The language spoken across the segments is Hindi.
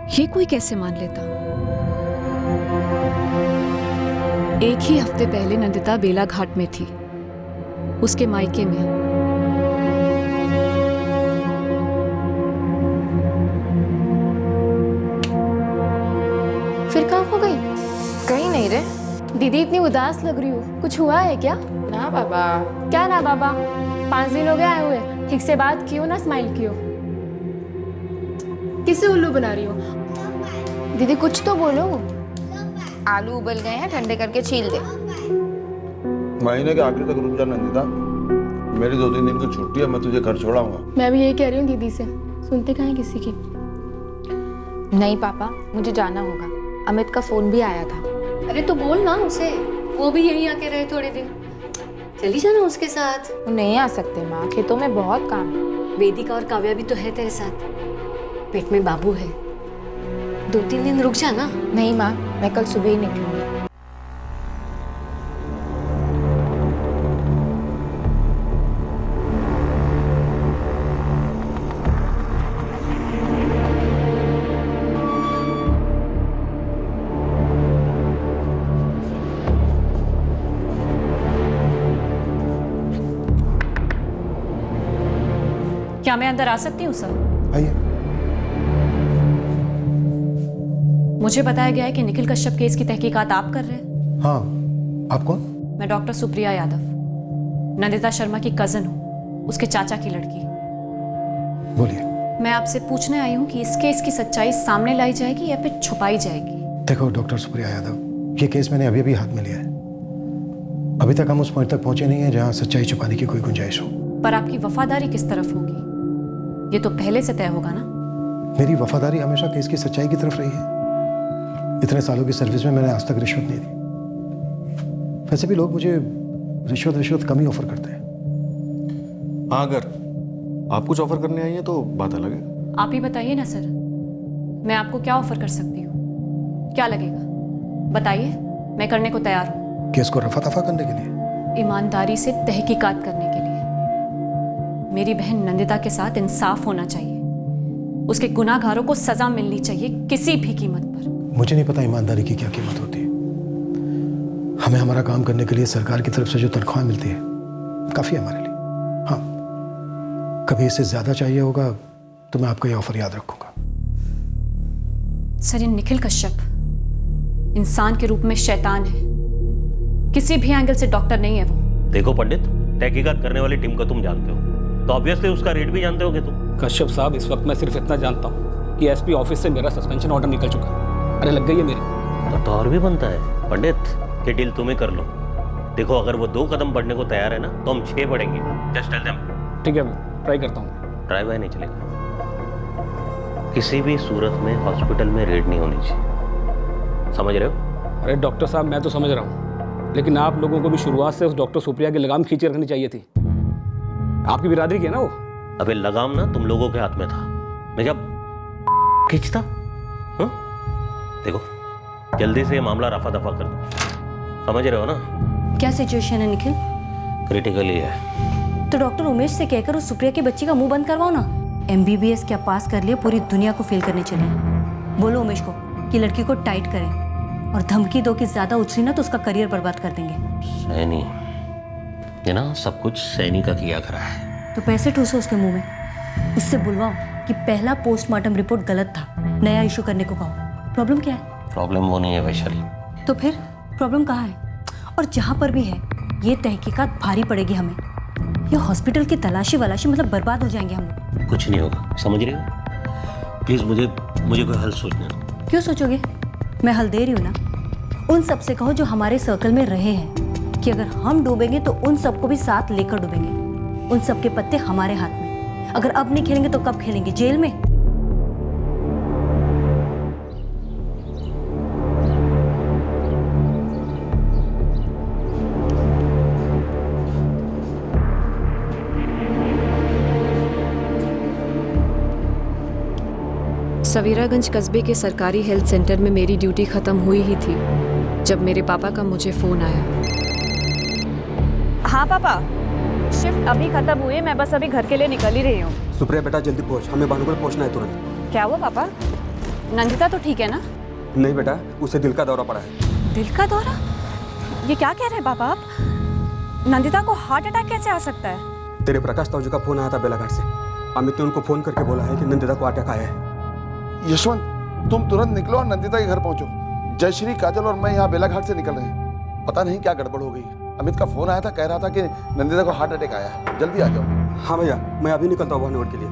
ये कोई कैसे मान लेता? एक ही हफ्ते पहले नंदिता बेला घाट में थी, उसके मायके में। फिर कहाँ हो गई? कहीं नहीं रे। दीदी इतनी उदास लग रही हो, कुछ हुआ है क्या? ना बाबा। क्या ना बाबा? 5 दिन हो गए आए हुए, ठीक से बात कियो ना, स्माइल कियो। किसे उल्लू बना रही हो? दीदी कुछ तो बोलो। आलू उबल गए हैं, ठंडे करके छील दे। महीने के आखिर तक रुक जा नंदिता, मेरी 2-3 दिन की छुट्टी है, मैं तुझे घर छोड़ाऊंगा। मैं भी यही कह रही हूँ दीदी से, सुनते कहाँ हैं किसी की। नहीं पापा, मुझे जाना होगा। अमित का फोन भी आया था। अरे तो बोल ना उसे, वो भी यहीं आके रहे थोड़े दिन, चली जाना उसके साथ। वो नहीं आ सकते माँ, खेतों में बहुत काम है। वेदिका और काव्या भी तो है तेरे साथ, पेट में बाबू है। 2-3 दिन रुक जाना। नहीं माँ, मैं कल सुबह ही निकलूंगी। क्या मैं अंदर आ सकती हूँ सर? आइए। मुझे बताया गया है कि निखिल कश्यप केस की तहकीकात आप कर रहे हैं। हाँ, आप कौन? मैं डॉक्टर सुप्रिया यादव, नंदिता शर्मा की कजन हूँ, उसके चाचा की लड़की। बोलिए। मैं आपसे पूछने आई हूँ कि इस केस की सच्चाई सामने लाई जाएगी या फिर छुपाई जाएगी? देखो डॉक्टर सुप्रिया यादव, ये केस मैंने अभी हाथ में लिया है। अभी तक हम उस पॉइंट तक पहुंचे नहीं है जहां सच्चाई छुपाने की कोई गुंजाइश हो। पर आपकी वफादारी किस तरफ होगी, ये तो पहले से तय होगा ना? मेरी वफादारी हमेशा केस की सच्चाई की तरफ रही है। इतने सालों की सर्विस में मैंने आज तक रिश्वत नहीं दी। वैसे भी लोग मुझे रिश्वत कम ही ऑफर करते हैं। हाँ, अगर आप कुछ ऑफर करने आई हैं तो बात अलग है। आप ही बताइए ना सर, मैं आपको क्या ऑफर कर सकती हूँ? क्या लगेगा बताइए, मैं करने को तैयार हूँ। केस को रफा दफा करने के लिए? ईमानदारी से तहकीकात करने के लिए। मेरी बहन नंदिता के साथ इंसाफ होना चाहिए, उसके गुनाहगारों को सजा मिलनी चाहिए किसी भी कीमत पर। मुझे नहीं पता ईमानदारी की क्या कीमत होती है। हमें हमारा काम करने के लिए सरकार की तरफ से जो तनख्वाह मिलती है काफी है हमारे लिए। हाँ, कभी इससे ज्यादा चाहिए होगा तो मैं आपका ये ऑफर याद रखूंगा। सर, ये निखिल कश्यप इंसान के रूप में शैतान है, किसी भी एंगल से डॉक्टर नहीं है वो। देखो पंडित, तहकीकात करने वाली टीम को तुम जानते हो, तो ऑब्वियसली उसका रेट भी जानते होगे तुम। कश्यप साहब, इस वक्त मैं सिर्फ इतना जानता हूँ कि एसपी ऑफिस से मेरा सस्पेंशन ऑर्डर निकल चुका है। अरे लग गई है मेरी। तो और भी बनता है पंडित, ये डील तुम्हें कर लो। देखो, अगर वो 2 कदम बढ़ने को तैयार है ना, तो हम 6 बढ़ेंगे। Just tell them. ठीक है, ट्राई करता हूँ। ट्राई बाय नहीं चलेगा, किसी भी सूरत में हॉस्पिटल में रेड नहीं होनी चाहिए, समझ रहे हो? अरे डॉक्टर साहब, मैं तो समझ रहा हूँ, लेकिन आप लोगों को भी शुरुआत से उस डॉक्टर सुप्रिया की लगाम खींचे रखनी चाहिए थी। आपकी बिरादरी की है ना वो। अबे लगाम ना तुम लोगों के हाथ में था, मैं जब खींचता। देखो, जल्दी से ये मामला रफा दफा कर दो, समझ रहे हो ना? क्या सिचुएशन है निखिल? क्रिटिकली है। तो डॉक्टर उमेश से कहकर उस सुप्रिया की बच्ची का मुंह बंद करवाओ ना। MBBS क्या पास कर लिया, पूरी दुनिया को फेल करने चली। बोलो उमेश को कि लड़की को टाइट करें, और धमकी दो कि ज्यादा उछली ना तो उसका करियर बर्बाद कर देंगे। सैनी, ये ना सब कुछ सैनी का किया करा है। तो पैसे ठूसो उसके मुंह में, उससे बुलवाओ कि पहला पोस्टमार्टम रिपोर्ट गलत था, नया इशू करने को कहो। प्रॉब्लम क्या है? प्रॉब्लम वो नहीं है वैशाली। तो फिर प्रॉब्लम कहाँ है? और जहाँ पर भी है, ये तहकीकात भारी पड़ेगी हमें। ये हॉस्पिटल की तलाशी वलाशी, मतलब बर्बाद हो जाएंगे हम लोग। कुछ नहीं होगा, समझ रहे हो? प्लीज मुझे कोई हल सोचने दो। क्यों सोचोगे? मैं हल दे रही हूँ ना। उन सब से कहो जो हमारे सर्कल में रहे हैं कि अगर हम डूबेंगे तो उन सबको भी साथ लेकर डूबेंगे। उन सब के पत्ते हमारे हाथ में। अगर अब नहीं खेलेंगे तो कब खेलेंगे? जेल में। सवीरागंज कस्बे के सरकारी हेल्थ सेंटर में मेरी ड्यूटी खत्म हुई ही थी जब मेरे पापा का मुझे फोन आया। हाँ पापा, शिफ्ट अभी खत्म हुई है, मैं बस अभी घर के लिए निकल ही रही हूँ। सुप्रिया बेटा जल्दी पहुँच, हमें भानुगढ़ पहुँचना है तुरंत। क्या हुआ पापा? नंदिता तो ठीक है ना? नहीं बेटा, उसे दिल का दौरा पड़ा है। दिल का दौरा? ये क्या कह रहे हैं बाबा आप? नंदिता को हार्ट अटैक कैसे आ सकता है? तेरे प्रकाश ताऊ जी का फोन आया था बेलाघाट से। अमित ने उनको फोन करके बोला है कि नंदिता को अटैक आया है। यशवंत, तुम तुरंत निकलो और नंदिता के घर पहुंचो। जयश्री, काजल और मैं यहाँ बेलाघाट से निकल रहे हैं। पता नहीं क्या गड़बड़ हो गई। अमित का फोन आया था, कह रहा था कि नंदिता को हार्ट अटैक आया है, जल्दी आ जाओ। हाँ भैया, मैं अभी निकलता हूँ वहाँ के लिए।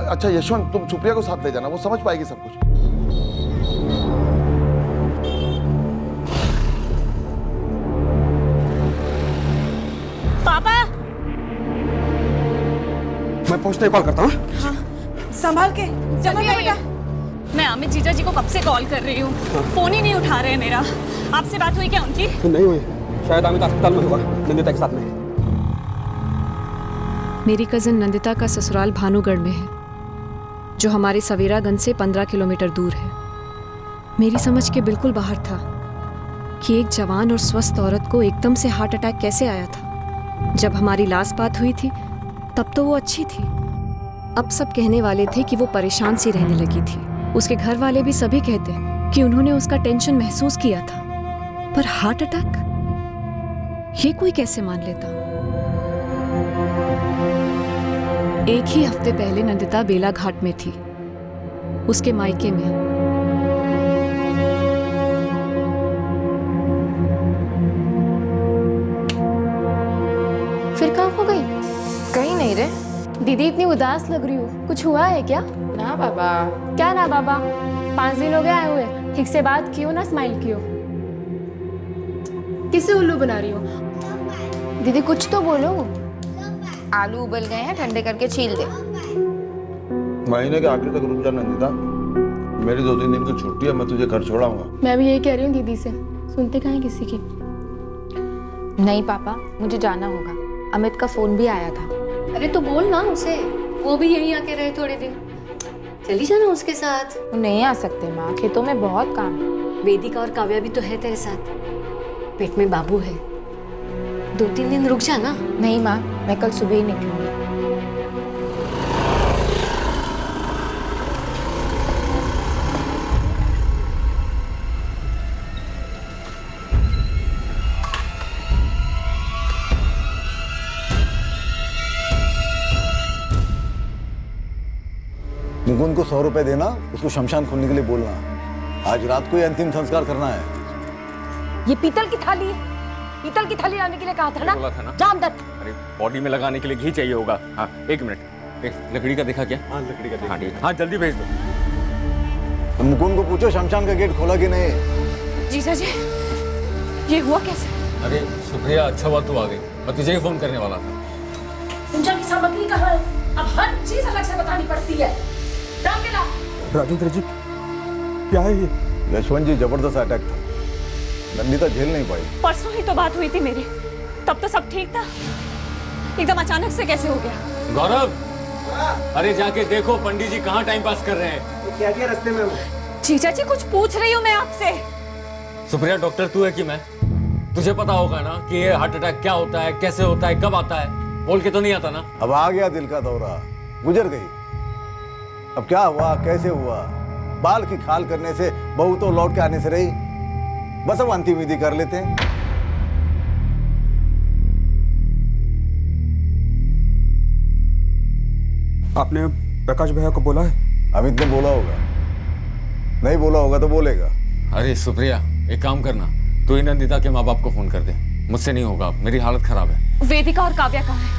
अच्छा यशवंत, तुम सुप्रिया को साथ ले जाना, वो समझ पाएगी सब कुछ। पापा, मैं पहुँचते ही कॉल करता हूँ। संभाल के जल्दी आइए। मैं अमित जीजा जी को कब से कॉल कर रही हूँ, फोन ही नहीं उठा रहे हैं मेरा। आपसे बात हुई क्या उनकी? नहीं हुई, शायद अमित अस्पताल में होगा नंदिता के साथ में। मेरी कजिन नंदिता का ससुराल भानुगढ़ में है, जो हमारे सवेरागंज से 15 किलोमीटर दूर है। मेरी समझ के बिल्कुल बाहर था कि एक जवान और स्वस्थ औरत को एकदम से हार्ट अटैक कैसे आया था। जब हमारी लास्ट बात हुई थी तब तो वो अच्छी थी। अब सब कहने वाले थे कि वो परेशान सी रहने लगी थी। उसके घर वाले भी सभी कहते कि उन्होंने उसका टेंशन महसूस किया था, पर हार्ट अटैक ये कोई कैसे मान लेता। एक ही हफ्ते पहले नंदिता बेलाघाट में थी, उसके मायके में। फिर कहाँ हो गई? कहीं नहीं रे। दीदी इतनी उदास लग रही हो, कुछ हुआ है क्या? ना बाबा। क्या ना बाबा? 5 दिन हो गए आए हुए, ठीक से बात कियो ना, स्माइल कियो। किसे उल्लू बना रही हो? दीदी कुछ तो बोलो। आलू उबल गए हैं, ठंडे करके छील दे। महीने के आखिर तक रुक जा नंदिता, मेरी 2-3 दिन की छुट्टी है, मैं तुझे घर छोड़ाऊंगा। मैं भी यही कह रही हूँ दीदी से, सुनते कहाँ हैं किसी की। नहीं पापा, मुझे जाना होगा। अमित का फोन भी आया था। अरे तो बोल ना उसे, वो भी यहीं आके रहे थोड़े दिन, चली जाना उसके साथ। वो नहीं आ सकते माँ, खेतों में बहुत काम है। वेदिका और काव्या भी तो है तेरे साथ, पेट में बाबू है, 2-3 दिन रुक जा ना। नहीं माँ, मैं कल सुबह ही निकलूंगी। मुकुंद को 100 रुपए देना, उसको शमशान खोलने के लिए बोलना। आज रात को ही अंतिम संस्कार करना है। ये पीतल की थाली है, पीतल की थाली लाने के लिए कहा था ना? बोला था ना? जाम दत्त। अरे बॉडी में लगाने के लिए घी चाहिए होगा। हाँ 1 मिनट, एक लकड़ी का देखा क्या? हाँ लकड़ी का देखा। हाँ ठीक, हाँ जल्दी भेज दो। मुकुंद को पूछो शमशान का गेट खोला कि नहीं। जीजा जी, ये हुआ कैसे? अरे सुप्रिया, अच्छा हुआ तू आ गई, मैं तुझे ही फोन करने वाला था। पूजा की सामग्री कहाँ है? अब हर चीज अलग से बतानी पड़ती है। राजेंद्र जी, क्या है ये? यशवंत जी, जबरदस्त अटैक था, नंदिता झेल नहीं पाई। परसों ही तो बात हुई थी मेरी, तब तो सब ठीक था, एकदम अचानक से कैसे हो गया? गौरव, अरे जाके देखो पंडित जी कहाँ टाइम पास कर रहे हैं। तो क्या किया रास्ते में? जीजा जी कुछ पूछ रही हूँ मैं आपसे। सुप्रिया, डॉक्टर तू है कि मैं? तुझे पता होगा ना कि ये हार्ट अटैक क्या होता है, कैसे होता है, कब आता है? बोल के तो नहीं आता ना? अब आ गया दिल का दौरा, गुजर गई। अब क्या हुआ, कैसे हुआ? बाल की खाल करने से बहू तो लौट के आने से रही। बस अब अंतिम विधि कर लेते हैं। आपने प्रकाश भैया को बोला है? अमित ने बोला होगा, नहीं बोला होगा तो बोलेगा। अरे सुप्रिया, एक काम करना, तू ही नंदिता के माँ बाप को फोन कर दे। मुझसे नहीं होगा, मेरी हालत खराब है। वेदिका और काव्या कहाँ है?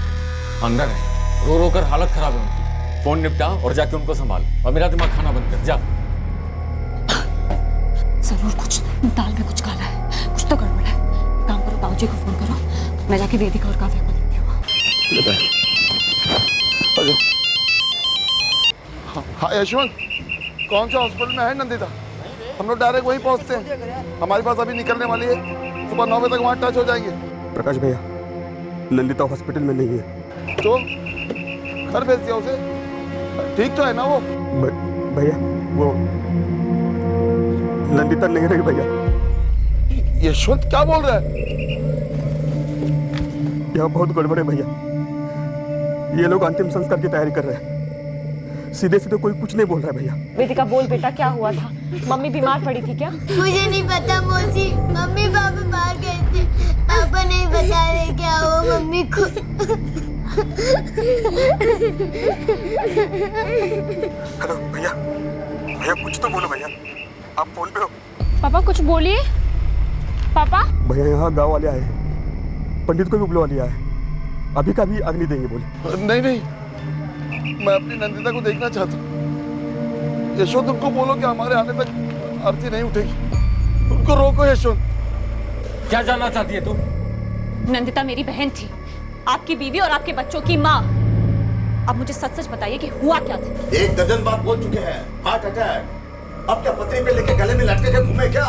अंदर है, रो रो कर हालत खराब है उनकी। फोन निपटा और जाके उनको संभाल, और मेरा दिमाग खाना बंद कर। जा। जरूर कुछ दाल में कुछ काला है, कुछ तो गड़बड़ है। काम करो, बाबूजी को फोन करो, मैं जाके वेदिका और काव्या को देखती हूँ। हाँ यशवंत, कौन सा हॉस्पिटल में है नंदिता? हम लोग डायरेक्ट वहीं पहुंचते हैं, हमारे पास अभी निकलने वाली है, सुबह 9 बजे तक वहाँ टच हो जाएंगे। प्रकाश भैया, नंदिता हॉस्पिटल में नहीं है। तो घर भेज दिया उसे, ठीक तो है ना वो? भैया, वो नंदिता नहीं रही भैया। यशवंत क्या बोल रहा है? यहाँ बहुत गड़बड़ है भैया, ये लोग अंतिम संस्कार की तैयारी कर रहे हैं। सीधे सीधे कोई कुछ नहीं बोल रहा है भैया। वेदिका बोल बेटा, क्या हुआ था? मम्मी बीमार पड़ी थी क्या? मुझे नहीं पता मौसी, मम्मी पापा बाहर गए थे, पापा नहीं बता रहे क्या हुआ मम्मी को। हेलो भैया, भैया कुछ तो बोलो भैया, आप फोन पे हो? पापा कुछ बोलिए। पापा भैया यहाँ गांव वाले आए हैं, पंडित को भी बुलवा लिया है, अभी का भी अग्नि देंगे बोले। नहीं नहीं, मैं अपनी नंदिता को देखना चाहता हूँ। यशवंत उनको बोलो कि हमारे आने तक आरती नहीं उठेगी, उनको रोको। यशवंत क्या जानना चाहती है तू? नंदिता मेरी बहन थी, आपकी बीवी और आपके बच्चों की माँ। अब मुझे सच सच बताइए कि हुआ क्या था? 1 दर्जन बार बोल चुके हैं, हार्ट अटैक। अब क्या पतरी पे लेके गले में लटके के घूमे क्या?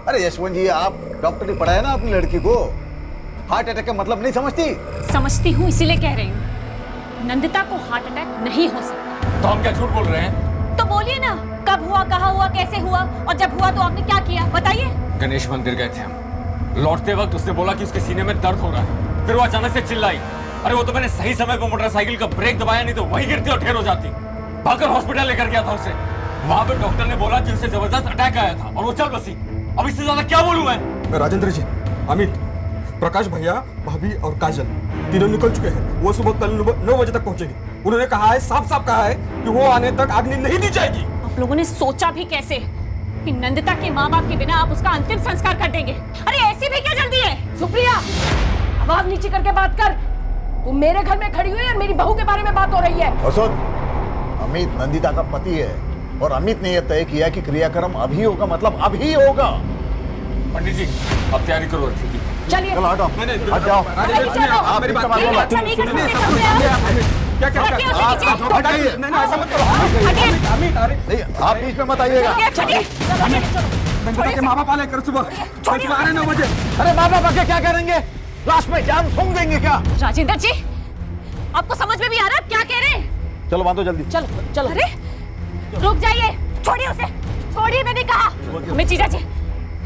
अरे यशवंत जी, आप डॉक्टर ने पढ़ाया ना अपनी लड़की को, हार्ट अटैक का मतलब नहीं समझती? समझती हूँ, इसीलिए कह रही हूँ। नंदिता को हार्ट अटैक नहीं हो सकता। तो हम क्या झूठ बोल रहे हैं? तो बोलिए ना, कब हुआ, कहाँ हुआ, कैसे हुआ, और जब हुआ तो आपने क्या किया, बताइए। गणेश मंदिर गए थे हम, लौटते वक्त उसने बोला कि उसके सीने में दर्द हो रहा है, फिर वो अचानक से चिल्लाई। अरे वो तो मैंने सही समय पर मोटरसाइकिल का ब्रेक दबाया, नहीं तो वहीं गिरती और ढेर हो जाती। भागकर हॉस्पिटल लेकर गया था उसे, वहां पे डॉक्टर ने बोला कि उसे जबरदस्त अटैक आया था और वो चल बसी। अब इससे ज्यादा क्या बोलूं मैं? राजेंद्र जी, अमित, प्रकाश भैया, भाभी और काजल तीनों निकल चुके हैं। वो सुबह कल 9 बजे तक पहुंचेंगे। उन्होंने कहा है, साफ साफ कहा है कि वो आने तक अग्नि नहीं दी जाएगी। आप लोगों ने सोचा भी कैसे कि नंदिता के माँ बाप के बिना आप उसका अंतिम संस्कार कर देंगे? अरे ऐसी भी क्या जल्दी है? सुप्रिया, आवाज नीचे करके बात कर। तुम मेरे घर में खड़ी हुई और मेरी बहू के बारे में बात हो रही है। और सुन, अमित नंदिता का पति है और अमित ने यह तय किया कि क्रियाक्रम अभी होगा, मतलब अभी होगा। पंडित जी, अब तैयारी करो अर्थी की। चलिए चलो हटो, हट जाओ। आप मेरी बात क्या ऐसा मत करो। नहीं, आप बीच में मत आइएगा। नंदिता के माँ बाप आने कर सुबह 9 बजे। अरे माँ बाप आके क्या करेंगे? लाश में जान फूंक देंगे क्या? राजेंद्र जी, आपको समझ में भी आ रहा है क्या कह रहे हैं? चलो बांधो जल्दी। चलो चलो। अरे रुक जाइए, छोड़िए उसे, छोड़िए, मैंने कहा। हमें जीजा जी,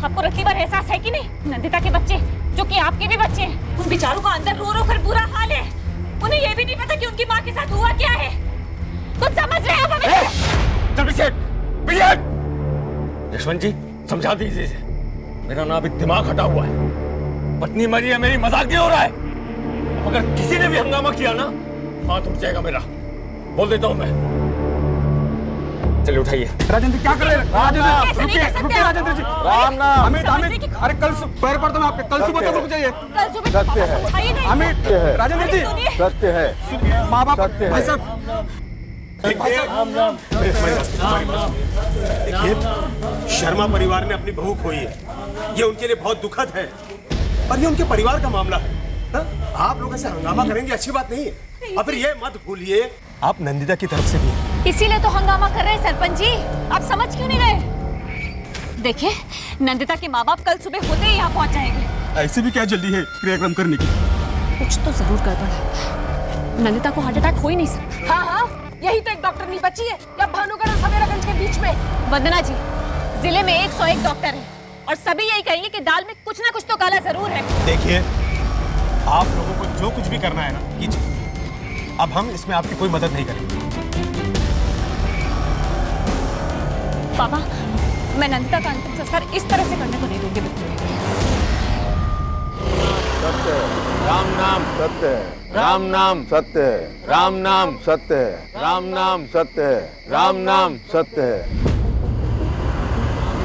आपको रत्ती बार एहसास है कि नहीं? नंदिता के बच्चे, जो कि आपके भी बच्चे हैं, उन बेचारों का अंदर रो रो कर बुरा हाल है। उन्हें ये भी नहीं पता कि उनकी माँ के साथ हुआ क्या है। कुछ समझ रहे हैं आप? चल पीछे। यशवंत जी, समझा दीजिए इसे। मेरा ना अभी दिमाग हटा हुआ है, पत्नी मरी है, मेरी मजाक नहीं हो रहा है। अगर किसी ने भी हंगामा किया ना, हाथ उठ जाएगा मेरा, बोल देता हूं मैं। चलिए उठाइए। राजेंद्र क्या कर रहे हैं? राजेंद्र रुकिए, रुकिए राजेंद्र जी। राम नाम। अमित, अरे कल पैर पड़ता हूं आपके, कल सुबह तक रुक जाइए। सत्य है, अमित, राजेंद्र जी, सत्य है, माँ बाप, सत्य भाई है। साहब, देखिए, शर्मा परिवार ने अपनी बहू खोई है, ये उनके लिए बहुत दुखद है और ये उनके परिवार का मामला है। हा? आप लोग ऐसे हंगामा करेंगे अच्छी बात नहीं है। और फिर ये मत भूलिए, आप नंदिता की तरफ से भी हैं। इसीलिए तो हंगामा कर रहे हैं सरपंच जी, आप समझ क्यों नहीं रहे? देखिए, नंदिता के माँ बाप कल सुबह होते ही यहाँ पहुँच जाएंगे। ऐसे भी क्या जल्दी है क्रियाक्रम करने की? कुछ तो जरूर गड़बड़ है। नंदिता को हार्ट अटैक हो ही नहीं सकता। हाँ हाँ, यही तो एक डॉक्टर नहीं बची है या भानुगढ़ और सवेरागंज के बीच में। वंदना जी, जिले में 101 डॉक्टर हैं और सभी यही कहेंगे कि दाल में कुछ ना कुछ तो काला जरूर है। देखिए, आप लोगों को जो कुछ भी करना है ना कीजिए, अब हम इसमें आपकी कोई मदद नहीं करेंगे। पापा, मैं नंदिता का अंतिम संस्कार इस तरह से करने को नहीं दूंगी बिल्कुल। सत्य है, राम नाम सत्य है, राम नाम सत्य है, राम नाम सत्य है, राम नाम सत्य है, राम नाम सत्य है,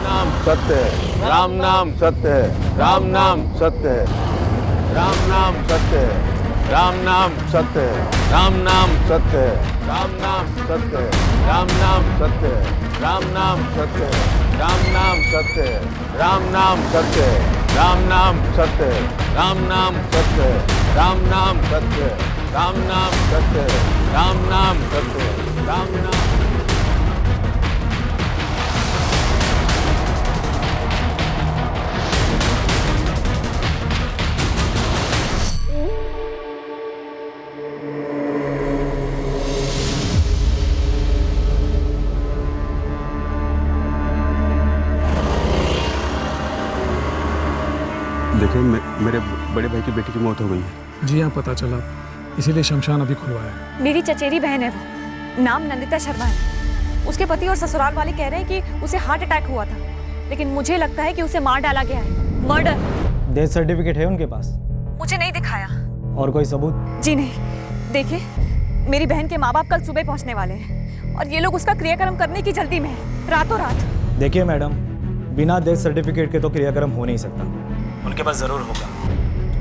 नाम सत्य है, राम नाम सत्य है, राम नाम सत्य है, राम नाम सत्य है, राम नाम सत्य है, राम नाम सत्य है, राम नाम सत्य है, राम नाम सत्य है, राम नाम सत्य है, राम नाम सत्य है, राम नाम सत्य है, राम नाम सत्य है, राम नाम सत्य है, राम नाम सत्य है, राम नाम सत्य है, राम नाम सत्य है, राम नाम। देखिए, मेरे बड़े भाई की बेटी की मौत हो गई है। जी हाँ, पता चला, इसीलिए शमशान अभी खुलवाया है। मेरी चचेरी बहन है वो, नाम नंदिता शर्मा है। उसके पति और ससुराल वाले कह रहे हैं कि उसे हार्ट अटैक हुआ था, लेकिन मुझे लगता है कि उसे मार डाला गया है। मर्डर। डेथ सर्टिफिकेट है उनके पास? मुझे नहीं दिखाया। और कोई सबूत? जी नहीं। देखिए, मेरी बहन के माँ बाप कल सुबह पहुंचने वाले हैं और ये लोग उसका क्रियाक्रम करने की जल्दी में है, रातों रात। देखिए मैडम, बिना डेथ सर्टिफिकेट के तो क्रियाक्रम हो नहीं सकता। उनके पास जरूर होगा,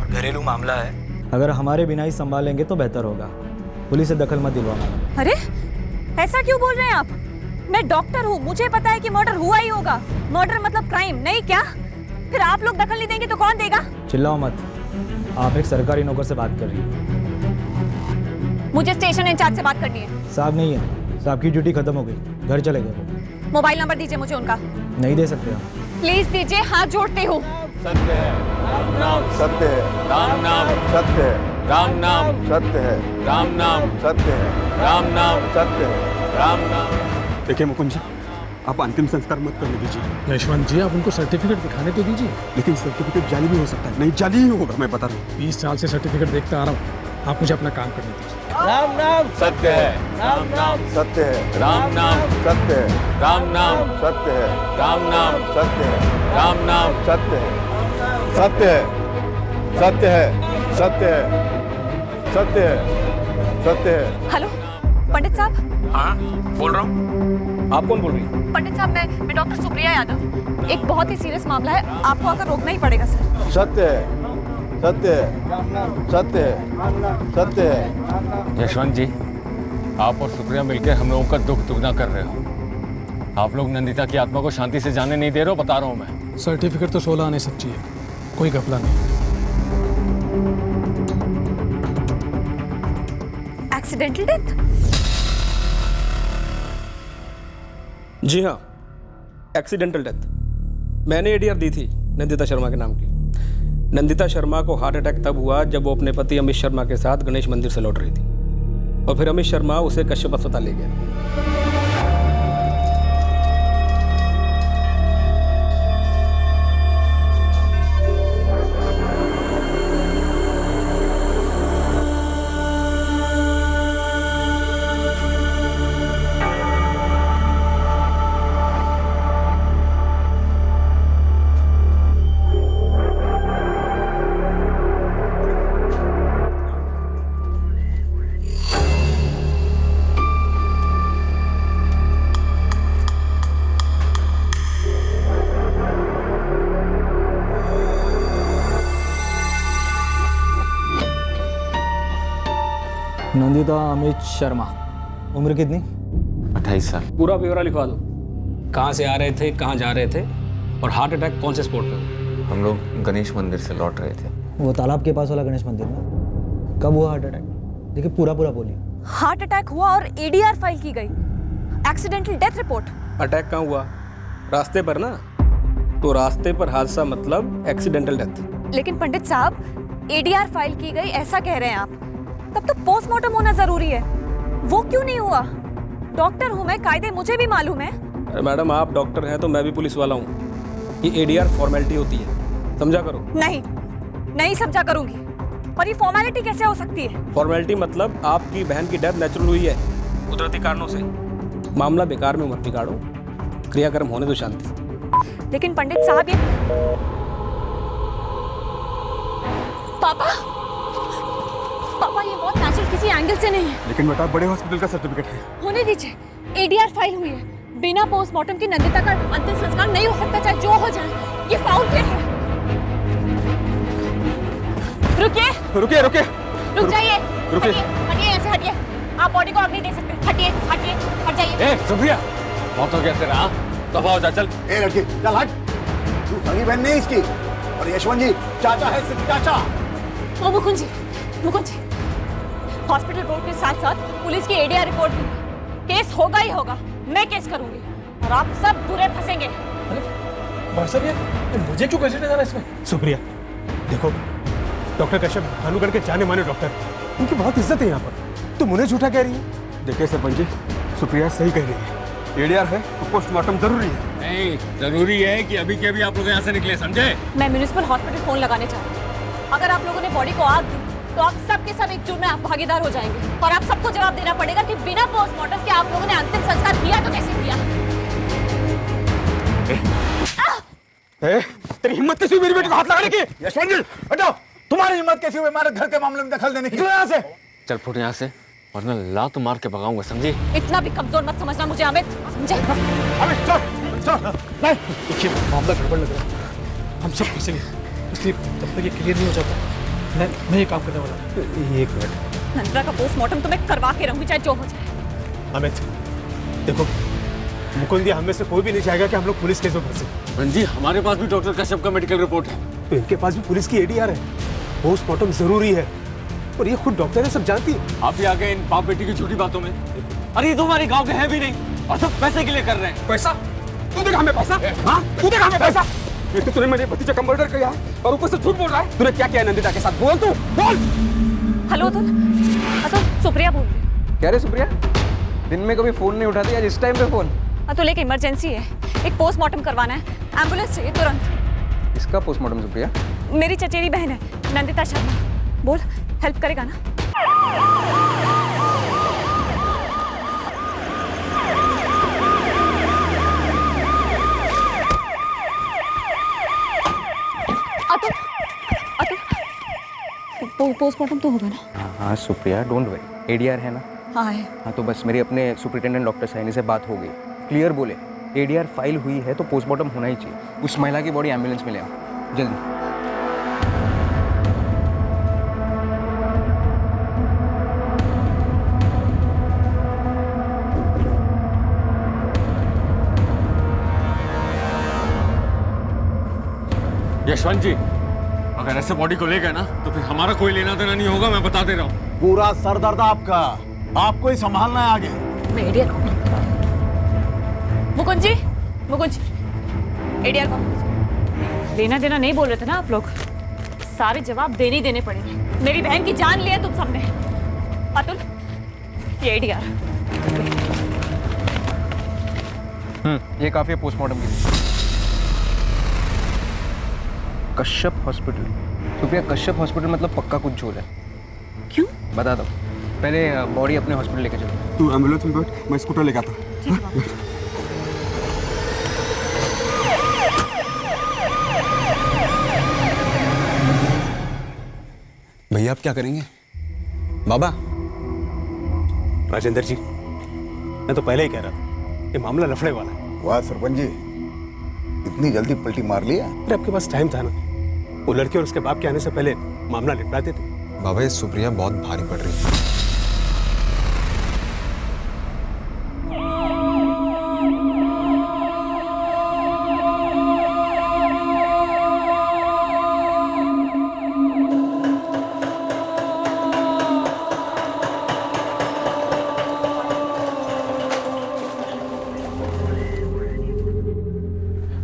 और घरेलू मामला है, अगर हमारे बिना ही संभालेंगे तो बेहतर होगा। पुलिस से दखल मत दिलवाना। अरे ऐसा क्यों बोल रहे हैं आप? मैं डॉक्टर हूँ, मुझे पता है कि मर्डर हुआ ही होगा। मर्डर मतलब क्राइम, नहीं क्या? फिर आप लोग दखल नहीं देंगे तो कौन देगा? चिल्लाओ मत, आप एक सरकारी नौकर से बात कर रही हैं। मुझे स्टेशन इंचार्ज से बात करनी है। साहब नहीं है, साहब की ड्यूटी खत्म हो गई, घर चले गए वो। मोबाइल नंबर दीजिए मुझे उनका। नहीं दे सकते आप। प्लीज दीजिए, हाथ जोड़ती हूँ। सत्य है, राम नाम सत्य है, राम नाम सत्य है, राम नाम सत्य है, राम नाम सत्य है, राम नाम सत्य है, राम नाम। देखिए मुकुंद जी, आप अंतिम संस्कार मत करने दीजिए। यशवंत जी, आप उनको सर्टिफिकेट दिखाने तो दीजिए। लेकिन सर्टिफिकेट जाली भी हो सकता है। नहीं, जाली ही होगा, मैं बता रहा हूँ। 20 साल से सर्टिफिकेट देखता आ रहा हूँ, आप मुझे अपना काम करने दीजिए। राम नाम सत्य है, राम नाम सत्य है, राम नाम सत्य है, राम नाम सत्य है, राम नाम सत्य है, राम नाम सत्य है, सत्य है, सत्य है, सत्य है, सत्य है, सत्य है। हेलो पंडित साहब। हाँ बोल रहा हूँ। आप कौन बोल रही हैं? पंडित साहब, मैं डॉक्टर सुप्रिया यादव। एक बहुत ही सीरियस मामला है, आपको आकर रोकना ही पड़ेगा सर। सत्य है, सत्य है, सत्य है, सत्य है। यशवंत जी, आप और सुप्रिया मिलकर हम लोगों का दुख दुगना कर रहे हो। आप लोग नंदिता की आत्मा को शांति से जाने नहीं दे रहे हो, बता रहा हूँ मैं। सर्टिफिकेट तो 16 आने सच्ची है, कोई घपला नहीं। Accidental death? जी हाँ, एक्सीडेंटल डेथ। मैंने एडीआर दी थी नंदिता शर्मा के नाम की। नंदिता शर्मा को हार्ट अटैक तब हुआ जब वो अपने पति अमित शर्मा के साथ गणेश मंदिर से लौट रही थी, और फिर अमित शर्मा उसे कश्यप अस्पताल ले गया। नंदिता अमित शर्मा, उम्र कितनी? 28 साल। पूरा ब्यौरा लिखवा दो, कहाँ से आ रहे थे, कहाँ जा रहे थे, और हार्ट अटैक कौन से स्पॉट पे हुआ? हम लोग गणेश मंदिर से लौट रहे थे। वो तालाब के पास वाला गणेश मंदिर में। कब हुआ हार्ट अटैक? देखिए पूरा बोलिए। हार्ट अटैक हुआ और एडीआर फाइल की गई। Accidental death report. अटैक कहाँ हुआ? रास्ते पर ना, तो रास्ते पर हादसा मतलब एक्सीडेंटल डेथ। लेकिन पंडित साहब, एडीआर फाइल की गई ऐसा कह रहे हैं आप, तब तो पोस्टमार्टम होना जरूरी है। वो क्यों नहीं हुआ? डॉक्टर हूं मैं, कायदे मुझे भी मालूम है। अरे मैडम, आप डॉक्टर हैं तो मैं भी पुलिस वाला हूँ। ये एडीआर फॉर्मेलिटी होती है, समझा करो। नहीं, नहीं समझा करूंगी। और ये फॉर्मेलिटी कैसे हो सकती है? फॉर्मेलिटी मतलब आपकी बहन की डेथ नेचुरल हुई है, कुदरती कारणों से। मामला बेकार में मत बिगाड़ो, क्रियाक्रम होने दो शांति से। लेकिन पंडित साहब, ये पापा ये मौत नेचुरल किसी एंगल से नहीं है। लेकिन बेटा, बड़े हॉस्पिटल का सर्टिफिकेट है। होने दीजिए, एडीआर फाइल हुई है। बिना पोस्टमार्टम की नंदिता का अंतिम संस्कार नहीं हो सकता, चाहे जो हो जाए। ये फाउल प्ले है। रुकिए रुकिए रुकिए, रुक जाइए। रुकिए, हटिए, ऐसे हटिए। आप बॉडी को आग नहीं दे सकते। हटिए हटिए, हट जाइए। ए सुप्रिया, मौत हो गया तेरा। दफा हो जा, चल। ए लड़की, चल हट। तू सगी बहन नहीं इसकी, और यशवंत जी चाचा है, सिर्फ चाचा। ओ मुकुंद जी, हॉस्पिटल बोर्ड के साथ साथ पुलिस की एडीआर रिपोर्ट भी। केस होगा ही होगा, मैं केस करूंगी और आप सब बुरे फंसेंगे। मुझे क्यों घसीटा जा रहा है इसमें? सुप्रिया, देखो, डॉक्टर कश्यप भानुगढ़ के जाने माने डॉक्टर, उनकी बहुत इज्जत है यहाँ पर। तुम उन्हें झूठा कह रही है। देखिए सरपंच जी, सुप्रिया सही कह रही है। एडीआर है तो पोस्टमार्टम जरूरी है। नहीं, जरूरी है कि अभी के अभी आप लोग यहाँ से निकले, समझे? मैं म्युनिसिपल हॉस्पिटल फोन लगाने चाहती हूँ। अगर आप लोगों ने बॉडी को आग दी तो आप सब के सब एक जुर्म में आप भागीदार हो जाएंगे और आप सबको जवाब देना पड़ेगा कि बिना पोस्टमार्टम के आप लोगों ने अंतिम संस्कार किया तो कैसे किया। तेरी हिम्मत कैसी हुई मेरी बेटी को हाथ लगाने की? यशवंत जी हटाओ, तुम्हारी हिम्मत कैसी हुई हमारे घर के मामले में दखल देने की? यहाँ से चल फुट यहाँ से, वरना लात मार के भगाऊंगा, समझी? इतना भी कमजोर मत समझना मुझे अमित, समझे? अमित चल नहीं, देखिए मामला गड़बड़ लग रहा है, हम सब फंसेंगे, इसलिए जब तक ये क्लियर नहीं हो जाता मैं ये काम करने वाला हूँ। एक मिनट, नंदिता का पोस्टमार्टम तो मैं करवा के रहूंगी चाहे जो हो जाए। अमित देखो, मुकुंद हम में से कोई भी नहीं चाहेगा कि हम लोग पुलिस केस में फंसे। जी हमारे पास भी डॉक्टर कश्यप का मेडिकल रिपोर्ट है, तो इनके पास भी पुलिस की एडीआर है, पोस्टमार्टम जरूरी है और ये खुद डॉक्टर है, सब जानती है। आप भी आ गए इन बाप बेटी की झूठी बातों में। अरे ये तो हमारे गांव के हैं भी नहीं और सब पैसे के लिए कर रहे हैं। पैसा? तू देखा हमें पैसा? हाँ तू देखा हमें पैसा? एक तो तूने मेरे भतीजे का मर्डर किया और ऊपर से झूठ बोल रहा है। तूने क्या किया नंदिता के साथ? बोल तू बोल। हेलो अतुल, सुप्रिया बोल रही हूँ। क्या रे सुप्रिया, दिन में कभी फोन नहीं उठाती, आज इस टाइम पे फोन? अतुल एक इमरजेंसी है, एक पोस्टमार्टम करवाना है, एम्बुलेंस चाहिए तुरंत। इसका पोस्टमार्टम सुप्रिया? मेरी चचेरी बहन है नंदिता शर्मा, बोल हेल्प करेगा ना? पोस्टमार्टम तो होगा ना? हाँ सुप्रिया डोंट वरी, एडीआर है ना? हाँ है। हाँ तो बस मेरी अपने सुपरिटेंडेंट डॉक्टर सैनी से बात हो गई, क्लियर बोले एडीआर फाइल हुई है तो पोस्टमार्टम होना ही चाहिए। उस महिला की बॉडी एम्बुलेंस में ले आओ जल्दी। यशवंत जी अगर ऐसे बॉडी को ले गए ना तो फिर हमारा कोई लेना देना नहीं होगा, मैं बता दे रहा हूँ। पूरा सरदर्द आपका, आपको ही संभालना है आगे। मैं एडीआर को मुकुंद जी एडीआर को लेना देना नहीं बोल रहे थे ना आप लोग, सारे जवाब देने ही देने पड़ेंगे। मेरी बहन की जान लिया तुम सबने। अतुल ये एडीआर ये काफी है पोस्टमार्टम के लिए। कश्यप हॉस्पिटल? सुप्रिया कश्यप हॉस्पिटल मतलब पक्का कुछ झोल है। क्यों? बता दो, पहले बॉडी अपने हॉस्पिटल लेके चलो। तू एम्बुलेंस में बैठ, मैं स्कूटर लेके आता हूँ। भैया आप क्या करेंगे? बाबा राजेंद्र जी, मैं तो पहले ही कह रहा था ये मामला लफड़े वाला है। वाह सरपंच जी, इतनी जल्दी पलटी मार लिया। अरे आपके पास टाइम था ना, वो लड़के और उसके बाप के आने से पहले मामला निपटा देते। बाबा ये सुप्रिया बहुत भारी पड़ रही है।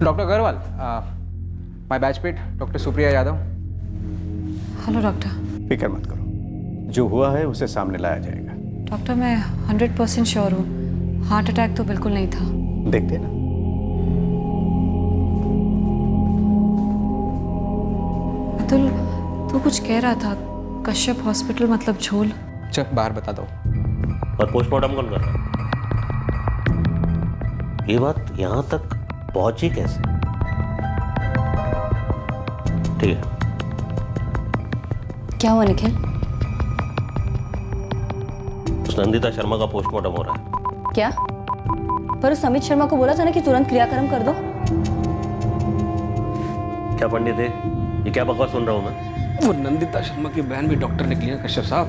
Doctor Agarwal, my batchmate doctor Supriya Yadav. Hello doctor. फिक्र मत करो, जो हुआ है उसे सामने लाया जाएगा। डॉक्टर मैं 100% श्योर हूँ, हार्ट अटैक तो बिल्कुल नहीं था। देखते ना। अतुल तू कुछ कह रहा था, कश्यप हॉस्पिटल मतलब झोल? चल बाहर बता दो। और पोस्टमार्टम कौन कर रहा है? ये बात यहाँ तक पहुंची कैसे? ठीक है। क्या हुआ निखिल? उस नंदिता शर्मा का पोस्टमार्टम हो रहा है। क्या? पर उस अमित शर्मा को बोला था ना कि तुरंत क्रियाक्रम कर दो। क्या पंडित है, ये क्या बकवास सुन रहा हूं मैं? वो नंदिता शर्मा की बहन भी डॉक्टर निकली है कश्यप साहब,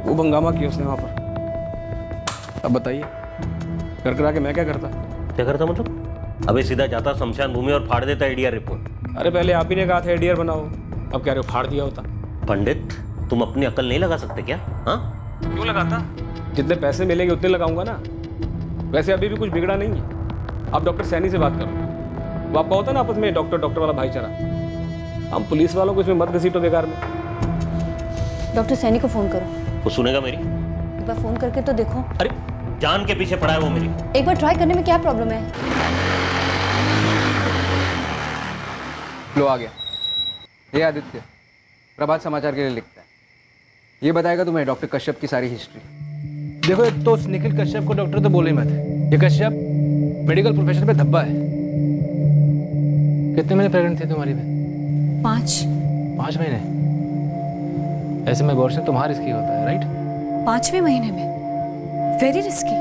वो हंगामा किया उसने वहां पर। अब बताइए कर के मैं क्या करता? क्या करता मतलब? अबे सीधा जाता शमशान भूमि और फाड़ देता एडीआर रिपोर्ट। अरे पहले आप ही ने कहा था एडीआर बनाओ, अब कह रहे हो फाड़ दिया होता। पंडित तुम अपनी अकल नहीं लगा सकते क्या? हाँ क्यों लगाता? जितने पैसे मिलेंगे उतने लगाऊंगा ना। वैसे अभी भी कुछ बिगड़ा नहीं है। आप डॉक्टर सैनी से बात करो, वो आपका होता ना आपस में डॉक्टर वाला भाईचारा। हम पुलिस वालों को इसमें मत घसीटो बेकार में। डॉक्टर सैनी को फोन करो। वो सुनेगा मेरी? एक बार फोन करके तो देखो। अरे जान के पीछे पड़ा है वो मेरी। एक बार ट्राई करने में क्या प्रॉब्लम है? लो आ गया। ये आदित्य, प्रभात समाचार के लिए लिखता है। ये बताएगा तुम्हें डॉक्टर कश्यप की सारी हिस्ट्री। देखो, एक तो उस निखिल कश्यप को डॉक्टर तो बोले मत। ये कश्यप मेडिकल प्रोफेशन पे धब्बा है। कितने महीने प्रेग्नेंट थी तुम्हारी बहन? 5 महीने। ऐसे में अबॉर्शन तुम्हारा रिस्की होता है, राइट? 5वें महीने में? Very risky.